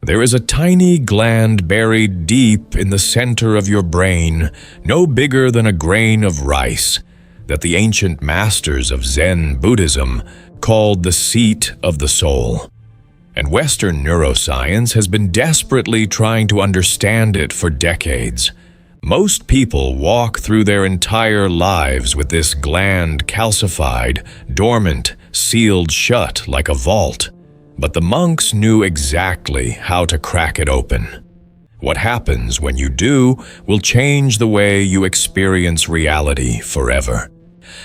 There is a tiny gland buried deep in the center of your brain, no bigger than a grain of rice, that the ancient masters of Zen Buddhism called the seat of the soul. And Western neuroscience has been desperately trying to understand it for decades. Most people walk through their entire lives with this gland calcified, dormant, sealed shut like a vault. But the monks knew exactly how to crack it open. What happens when you do will change the way you experience reality forever.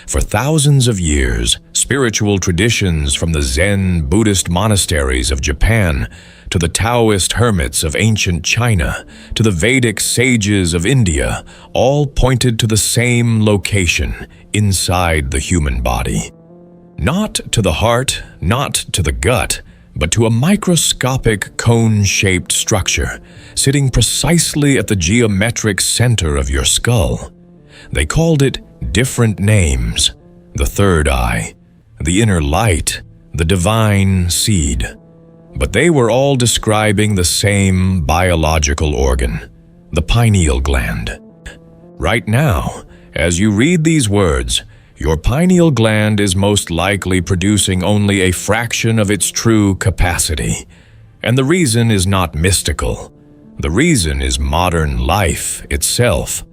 For thousands of years, spiritual traditions from the Zen Buddhist monasteries of Japan to the Taoist hermits of ancient China to the Vedic sages of India all pointed to the same location inside the human body. Not to the heart, not to the gut, but to a microscopic cone-shaped structure sitting precisely at the geometric center of your skull. They called it different names: the third eye, the inner light, the divine seed. But they were all describing the same biological organ, the pineal gland. Right now, as you read these words, your pineal gland is most likely producing only a fraction of its true capacity. And the reason is not mystical. The reason is modern life itself.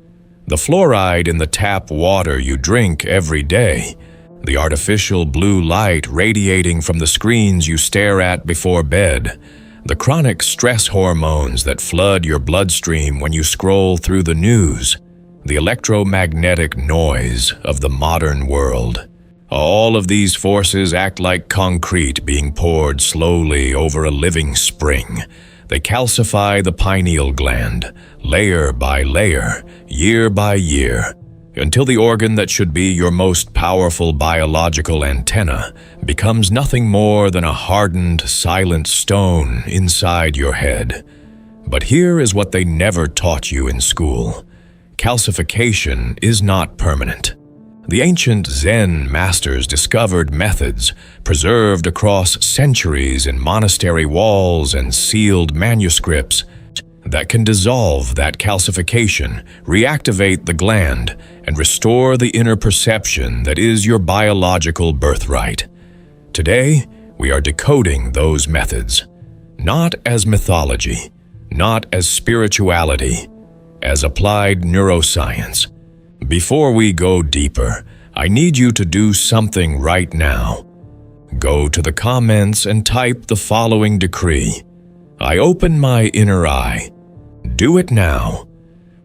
The fluoride in the tap water you drink every day, the artificial blue light radiating from the screens you stare at before bed, the chronic stress hormones that flood your bloodstream when you scroll through the news, the electromagnetic noise of the modern world. All of these forces act like concrete being poured slowly over a living spring. They calcify the pineal gland, layer by layer, year by year, until the organ that should be your most powerful biological antenna becomes nothing more than a hardened, silent stone inside your head. But here is what they never taught you in school. Calcification is not permanent. The ancient Zen masters discovered methods preserved across centuries in monastery walls and sealed manuscripts that can dissolve that calcification, reactivate the gland, and restore the inner perception that is your biological birthright. Today, we are decoding those methods, not as mythology, not as spirituality, as applied neuroscience. Before we go deeper, I need you to do something right now. Go to the comments and type the following decree: I open my inner eye. Do it now.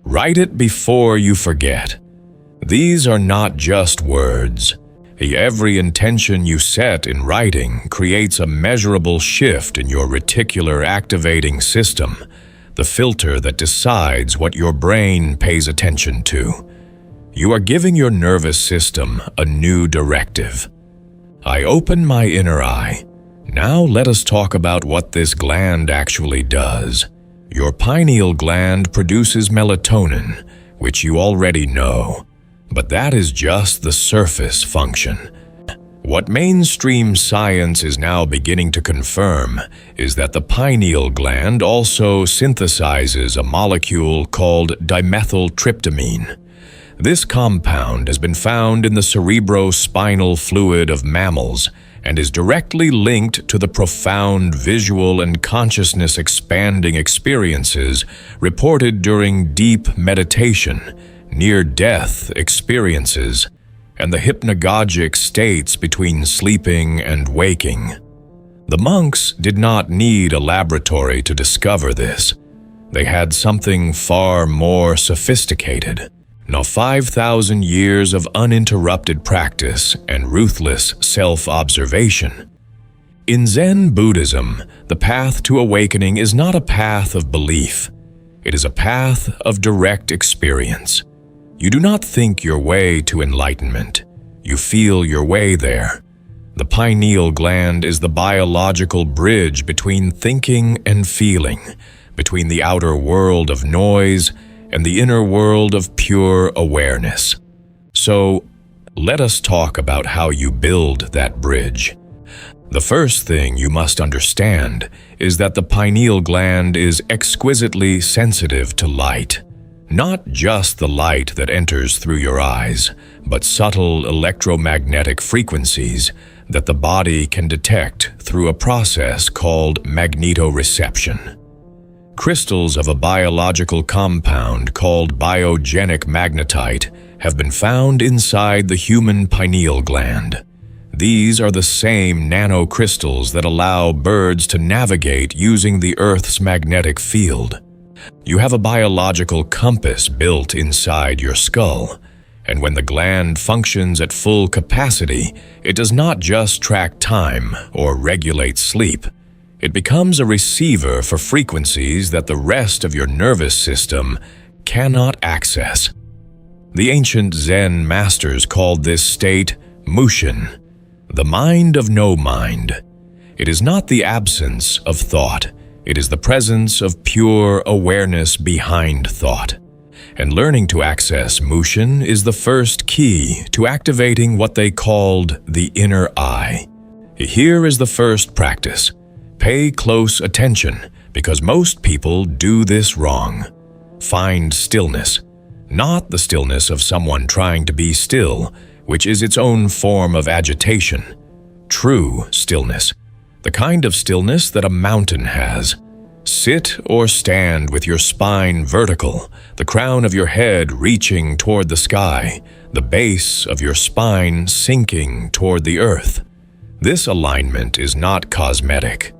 Write it before you forget. These are not just words. Every intention you set in writing creates a measurable shift in your reticular activating system, the filter that decides what your brain pays attention to. You are giving your nervous system a new directive. I open my inner eye. Now let us talk about what this gland actually does. Your pineal gland produces melatonin, which you already know, but that is just the surface function. What mainstream science is now beginning to confirm is that the pineal gland also synthesizes a molecule called dimethyltryptamine. This compound has been found in the cerebrospinal fluid of mammals and is directly linked to the profound visual and consciousness-expanding experiences reported during deep meditation, near-death experiences, and the hypnagogic states between sleeping and waking. The monks did not need a laboratory to discover this. They had something far more sophisticated. Now 5,000 years of uninterrupted practice and ruthless self-observation. In Zen Buddhism, the path to awakening is not a path of belief. It is a path of direct experience. You do not think your way to enlightenment. You feel your way there. The pineal gland is the biological bridge between thinking and feeling, between the outer world of noise and the inner world of pure awareness. So, let us talk about how you build that bridge. The first thing you must understand is that the pineal gland is exquisitely sensitive to light. Not just the light that enters through your eyes, but subtle electromagnetic frequencies that the body can detect through a process called magnetoreception. Crystals of a biological compound called biogenic magnetite have been found inside the human pineal gland. These are the same nanocrystals that allow birds to navigate using the Earth's magnetic field. You have a biological compass built inside your skull, and when the gland functions at full capacity, it does not just track time or regulate sleep. It becomes a receiver for frequencies that the rest of your nervous system cannot access. The ancient Zen masters called this state mushin, the mind of no mind. It is not the absence of thought. It is the presence of pure awareness behind thought. And learning to access mushin is the first key to activating what they called the inner eye. Here is the first practice. Pay close attention, because most people do this wrong. Find stillness. Not the stillness of someone trying to be still, which is its own form of agitation. True stillness, the kind of stillness that a mountain has. Sit or stand with your spine vertical, the crown of your head reaching toward the sky, the base of your spine sinking toward the earth. This alignment is not cosmetic.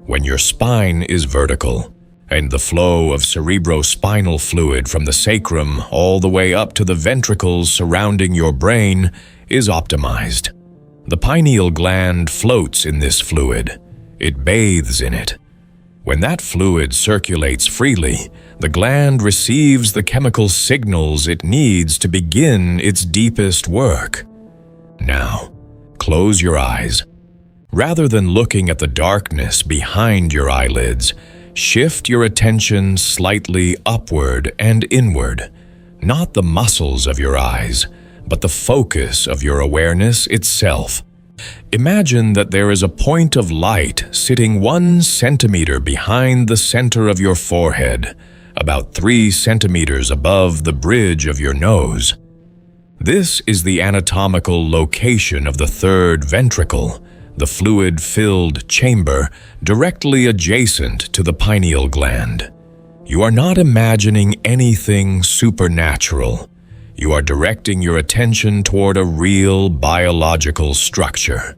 When your spine is vertical, and the flow of cerebrospinal fluid from the sacrum all the way up to the ventricles surrounding your brain is optimized. The pineal gland floats in this fluid. It bathes in it. When that fluid circulates freely, the gland receives the chemical signals it needs to begin its deepest work. Now, close your eyes. Rather than looking at the darkness behind your eyelids, shift your attention slightly upward and inward, not the muscles of your eyes, but the focus of your awareness itself. Imagine that there is a point of light sitting 1 centimeter behind the center of your forehead, about 3 centimeters above the bridge of your nose. This is the anatomical location of the third ventricle, the fluid-filled chamber directly adjacent to the pineal gland. You are not imagining anything supernatural. You are directing your attention toward a real biological structure.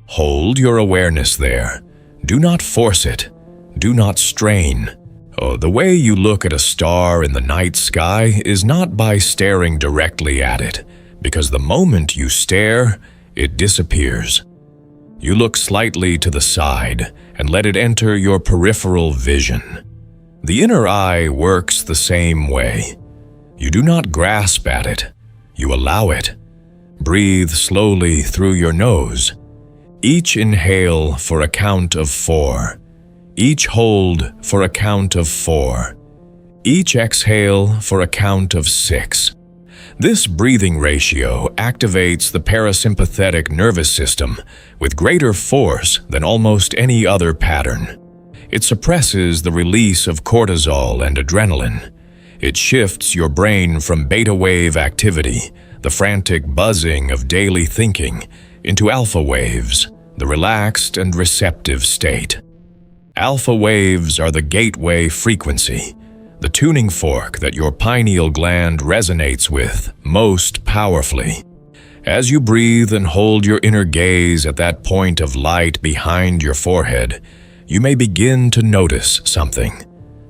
Hold your awareness there. Do not force it. Do not strain. The way you look at a star in the night sky is not by staring directly at it, because the moment you stare, it disappears. You look slightly to the side and let it enter your peripheral vision. The inner eye works the same way. You do not grasp at it. You allow it. Breathe slowly through your nose. Each inhale for a count of 4. Each hold for a count of 4. Each exhale for a count of 6. This breathing ratio activates the parasympathetic nervous system with greater force than almost any other pattern. It suppresses the release of cortisol and adrenaline. It shifts your brain from beta wave activity, the frantic buzzing of daily thinking, into alpha waves, the relaxed and receptive state. Alpha waves are the gateway frequency, the tuning fork that your pineal gland resonates with most powerfully. As you breathe and hold your inner gaze at that point of light behind your forehead, you may begin to notice something.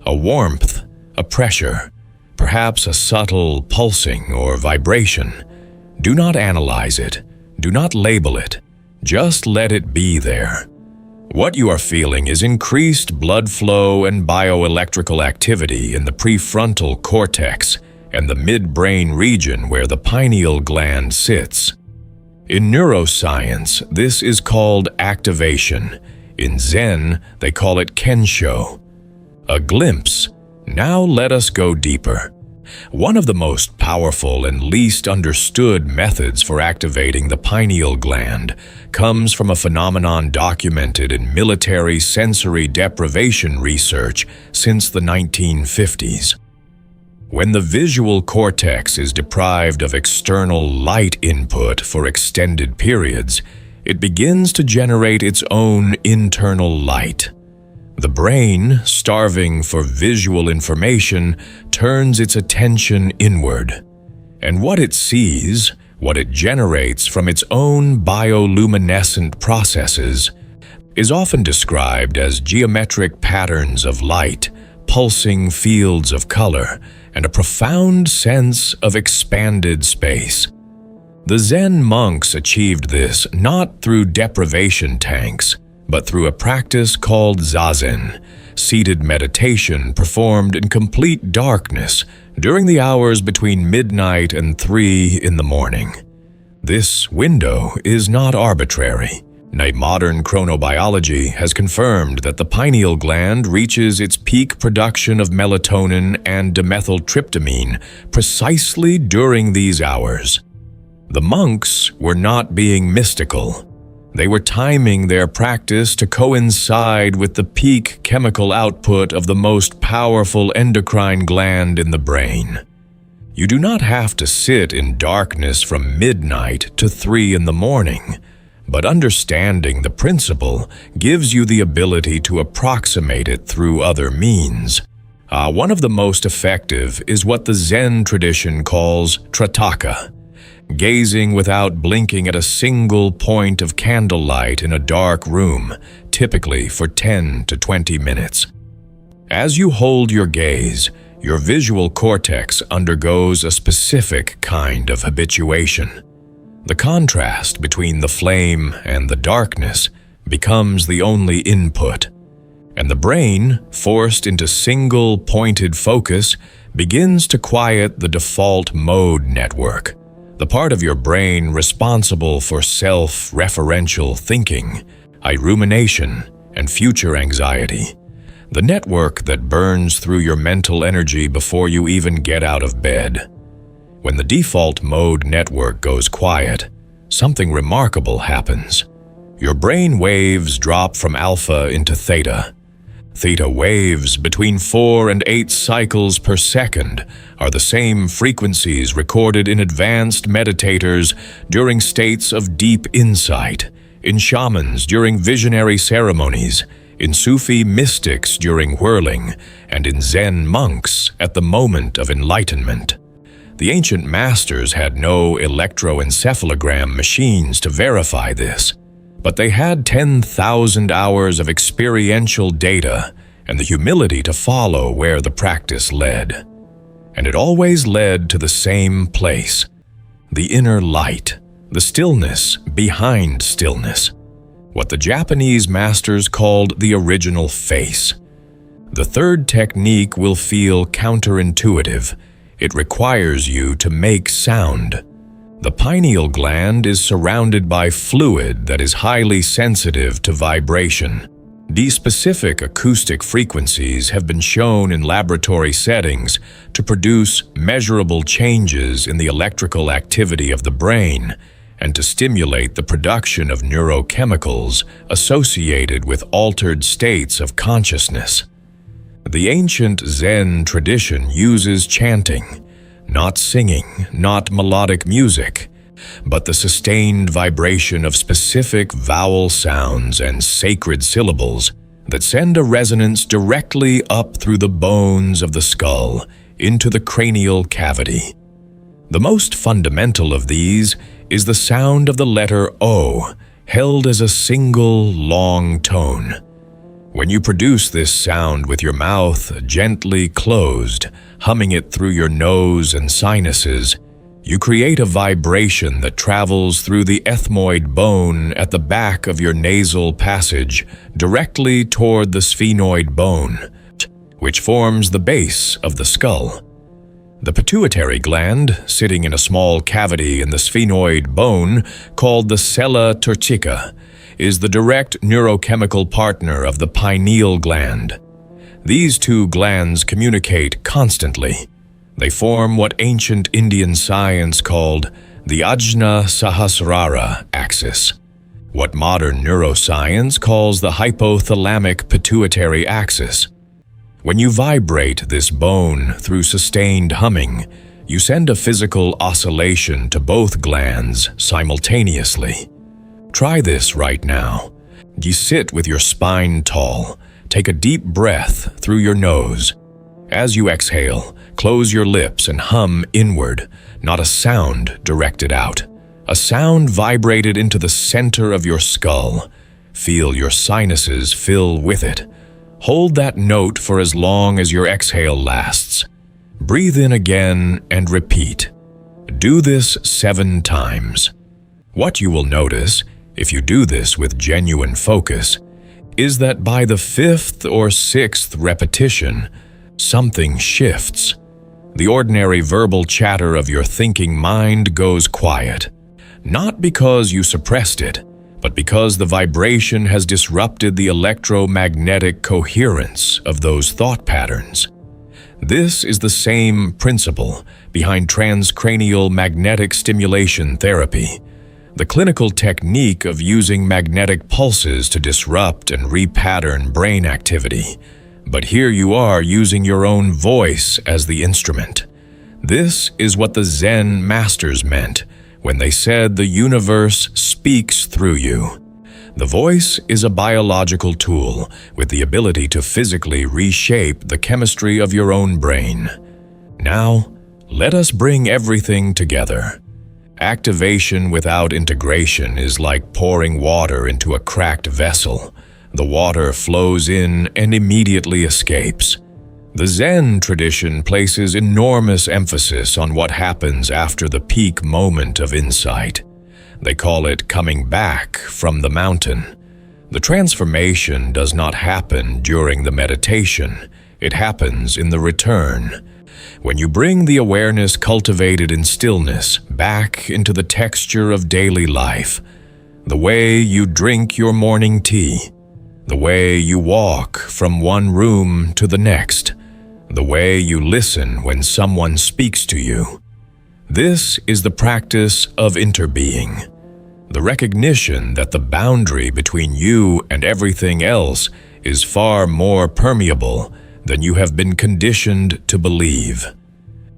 A warmth, a pressure, perhaps a subtle pulsing or vibration. Do not analyze it. Do not label it. Just let it be there. What you are feeling is increased blood flow and bioelectrical activity in the prefrontal cortex and the midbrain region where the pineal gland sits. In neuroscience, this is called activation. In Zen, they call it kensho. A glimpse. Now let us go deeper. One of the most powerful and least understood methods for activating the pineal gland comes from a phenomenon documented in military sensory deprivation research since the 1950s. When the visual cortex is deprived of external light input for extended periods, it begins to generate its own internal light. The brain, starving for visual information, turns its attention inward. And what it sees, what it generates from its own bioluminescent processes, is often described as geometric patterns of light, pulsing fields of color, and a profound sense of expanded space. The Zen monks achieved this not through deprivation tanks, but through a practice called zazen, seated meditation performed in complete darkness during the hours between midnight and 3 in the morning. This window is not arbitrary. Modern chronobiology has confirmed that the pineal gland reaches its peak production of melatonin and dimethyltryptamine precisely during these hours. The monks were not being mystical. They were timing their practice to coincide with the peak chemical output of the most powerful endocrine gland in the brain. You do not have to sit in darkness from midnight to 3 in the morning, but understanding the principle gives you the ability to approximate it through other means. One of the most effective is what the Zen tradition calls trataka, gazing without blinking at a single point of candlelight in a dark room, typically for 10 to 20 minutes. As you hold your gaze, your visual cortex undergoes a specific kind of habituation. The contrast between the flame and the darkness becomes the only input, and the brain, forced into single-pointed focus, begins to quiet the default mode network, the part of your brain responsible for self-referential thinking, rumination, and future anxiety. The network that burns through your mental energy before you even get out of bed. When the default mode network goes quiet, something remarkable happens. Your brain waves drop from alpha into theta. Theta waves between 4 and 8 cycles per second are the same frequencies recorded in advanced meditators during states of deep insight, in shamans during visionary ceremonies, in Sufi mystics during whirling, and in Zen monks at the moment of enlightenment. The ancient masters had no electroencephalogram machines to verify this, but they had 10,000 hours of experiential data and the humility to follow where the practice led. And it always led to the same place, the inner light, the stillness behind stillness, what the Japanese masters called the original face. The third technique will feel counterintuitive. It requires you to make sound. The pineal gland is surrounded by fluid that is highly sensitive to vibration. D-specific acoustic frequencies have been shown in laboratory settings to produce measurable changes in the electrical activity of the brain and to stimulate the production of neurochemicals associated with altered states of consciousness. The ancient Zen tradition uses chanting, not singing, not melodic music, but the sustained vibration of specific vowel sounds and sacred syllables that send a resonance directly up through the bones of the skull into the cranial cavity. The most fundamental of these is the sound of the letter O, held as a single long tone. When you produce this sound with your mouth gently closed, humming it through your nose and sinuses, you create a vibration that travels through the ethmoid bone at the back of your nasal passage directly toward the sphenoid bone, which forms the base of the skull. The pituitary gland, sitting in a small cavity in the sphenoid bone called the sella turcica, is the direct neurochemical partner of the pineal gland. These two glands communicate constantly. They form what ancient Indian science called the Ajna Sahasrara axis, what modern neuroscience calls the hypothalamic pituitary axis. When you vibrate this bone through sustained humming, you send a physical oscillation to both glands simultaneously. Try this right now. You sit with your spine tall. Take a deep breath through your nose. As you exhale, close your lips and hum inward, not a sound directed out. A sound vibrated into the center of your skull. Feel your sinuses fill with it. Hold that note for as long as your exhale lasts. Breathe in again and repeat. Do this 7 times. What you will notice, if you do this with genuine focus, is that by the 5th or 6th repetition, something shifts. The ordinary verbal chatter of your thinking mind goes quiet, not because you suppressed it, but because the vibration has disrupted the electromagnetic coherence of those thought patterns. This is the same principle behind transcranial magnetic stimulation therapy, the clinical technique of using magnetic pulses to disrupt and repattern brain activity. But here you are using your own voice as the instrument. This is what the Zen masters meant when they said the universe speaks through you. The voice is a biological tool with the ability to physically reshape the chemistry of your own brain. Now, let us bring everything together. Activation without integration is like pouring water into a cracked vessel. The water flows in and immediately escapes. The Zen tradition places enormous emphasis on what happens after the peak moment of insight. They call it coming back from the mountain. The transformation does not happen during the meditation. It happens in the return. When you bring the awareness cultivated in stillness back into the texture of daily life, the way you drink your morning tea, the way you walk from one room to the next, the way you listen when someone speaks to you. This is the practice of interbeing, the recognition that the boundary between you and everything else is far more permeable than you have been conditioned to believe.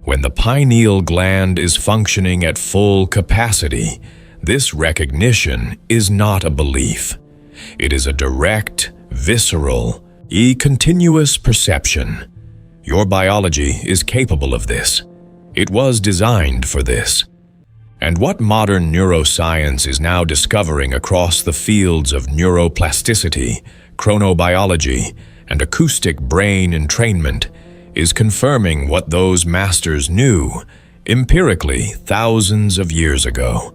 When the pineal gland is functioning at full capacity, this recognition is not a belief. It is a direct, visceral, continuous perception. Your biology is capable of this. It was designed for this. And what modern neuroscience is now discovering across the fields of neuroplasticity, chronobiology, and acoustic brain entrainment is confirming what those masters knew empirically thousands of years ago.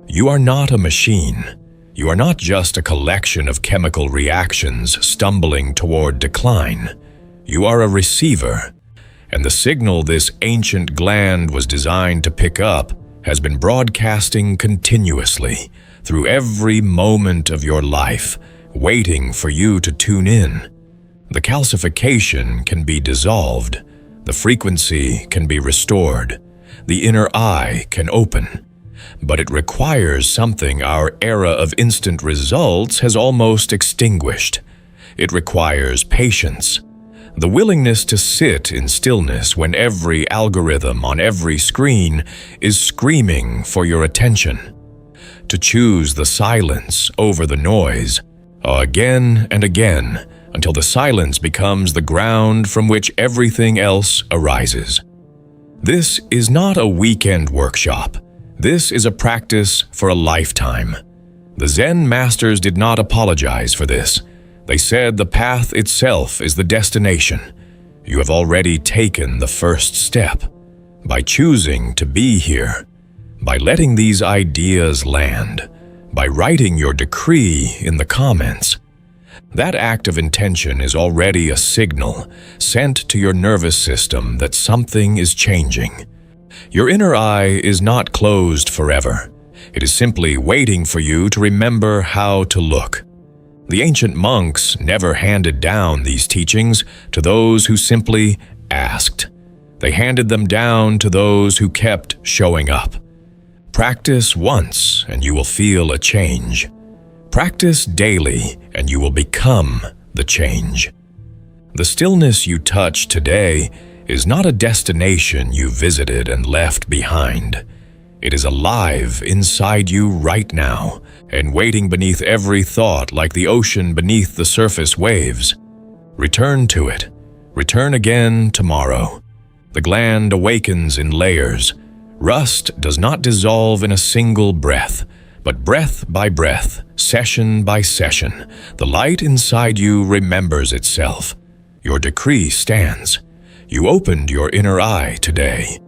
You are not a machine. You are not just a collection of chemical reactions stumbling toward decline. You are a receiver, and the signal this ancient gland was designed to pick up has been broadcasting continuously through every moment of your life, waiting for you to tune in. The calcification can be dissolved, the frequency can be restored, the inner eye can open. But it requires something our era of instant results has almost extinguished. It requires patience, the willingness to sit in stillness when every algorithm on every screen is screaming for your attention, to choose the silence over the noise, again and again, until the silence becomes the ground from which everything else arises. This is not a weekend workshop. This is a practice for a lifetime. The Zen masters did not apologize for this. They said the path itself is the destination. You have already taken the first step. By choosing to be here, by letting these ideas land, by writing your decree in the comments. That act of intention is already a signal sent to your nervous system that something is changing. Your inner eye is not closed forever. It is simply waiting for you to remember how to look. The ancient monks never handed down these teachings to those who simply asked. They handed them down to those who kept showing up. Practice once and you will feel a change. Practice daily and you will become the change. The stillness you touch today is not a destination you visited and left behind. It is alive inside you right now and waiting beneath every thought like the ocean beneath the surface waves. Return to it. Return again tomorrow. The gland awakens in layers. Rust does not dissolve in a single breath, but breath by breath, session by session, the light inside you remembers itself. Your decree stands. You opened your inner eye today.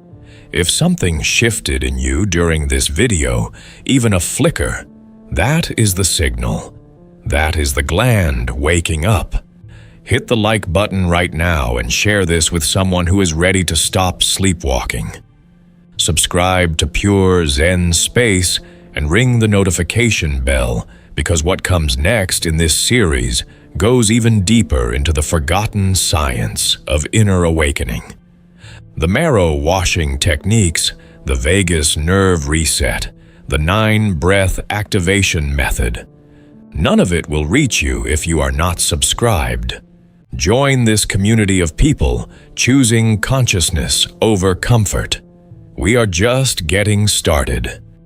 If something shifted in you during this video, even a flicker, that is the signal. That is the gland waking up. Hit the like button right now and share this with someone who is ready to stop sleepwalking. Subscribe to Pure Zen Space and ring the notification bell, because what comes next in this series goes even deeper into the forgotten science of inner awakening. The marrow washing techniques, the vagus nerve reset, the 9-breath activation method. None of it will reach you if you are not subscribed. Join this community of people choosing consciousness over comfort. We are just getting started.